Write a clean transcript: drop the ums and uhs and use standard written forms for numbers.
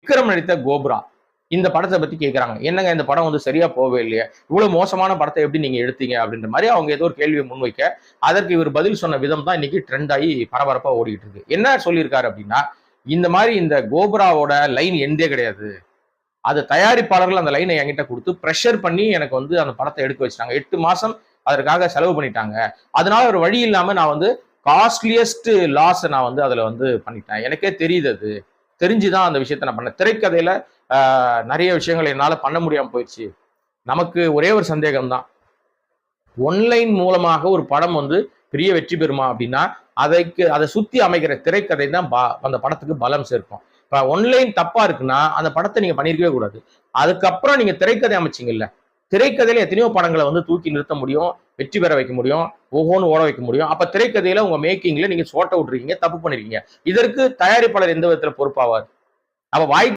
விக்ரம் நடித்த கோப்ரா இந்த படத்தை பத்தி கேட்கறாங்க. என்னங்க இந்த படம் வந்து சரியா போகவே இல்லையே, இவ்வளவு மோசமான படத்தை எப்படி நீங்க எடுத்தீங்க அப்படின்ற மாதிரி அவங்க ஏதோ ஒரு கேள்வியை முன்வைக்க, அதற்கு இவர் பதில் சொன்ன விதம் தான் இன்னைக்கு ட்ரெண்ட் ஆகி பரபரப்பா ஓடிட்டு இருக்கு. என்ன சொல்லியிருக்காரு அப்படின்னா, இந்த மாதிரி இந்த கோப்ராவோட லைன் எண்டே கிடையாது. அது தயாரிப்பாளர்கள் அந்த லைனை என்கிட்ட கொடுத்து பிரஷர் பண்ணி எனக்கு வந்து அந்த படத்தை எடுக்க வச்சிட்டாங்க. 8 மாசம் அதற்காக செலவு பண்ணிட்டாங்க. அதனால ஒரு வழி இல்லாம நான் வந்து காஸ்ட்லியஸ்ட் லாஸ் நான் வந்து அதுல வந்து பண்ணிட்டேன். எனக்கே தெரியுது அது. தெரிஞ்சுதான் அந்த விஷயத்த நான் பண்ணேன். திரைக்கதையில நிறைய விஷயங்கள் என்னால பண்ண முடியாம போயிடுச்சு. நமக்கு ஒரே ஒரு சந்தேகம் தான். ஒன்லைன் மூலமாக ஒரு படம் வந்து பெரிய வெற்றி பெறுமா அப்படின்னா, அதை சுத்தி அமைக்கிற திரைக்கதை தான் அந்த படத்துக்கு பலம் சேர்க்கும். இப்ப ஒன்லைன் தப்பா இருக்குன்னா அந்த படத்தை நீங்க பண்ணிருக்கவே கூடாது. அதுக்கப்புறம் நீங்க திரைக்கதை அமைச்சீங்கல்ல, திரைக்கதையில எத்தனையோ படங்களை வந்து தூக்கி நிறுத்த முடியும், வெற்றி பெற வைக்க முடியும், ஒவ்வொன்னு ஓட வைக்க முடியும். அப்ப திரைக்கதையில உங்க மேக்கிங்ல நீங்க சோட்ட விட்டுருக்கீங்க, தப்பு பண்ணிருக்கீங்க. இதற்கு தயாரிப்பாளர் எந்த விதத்துல பொறுப்பாவார்? அப்ப வாய்ப்பு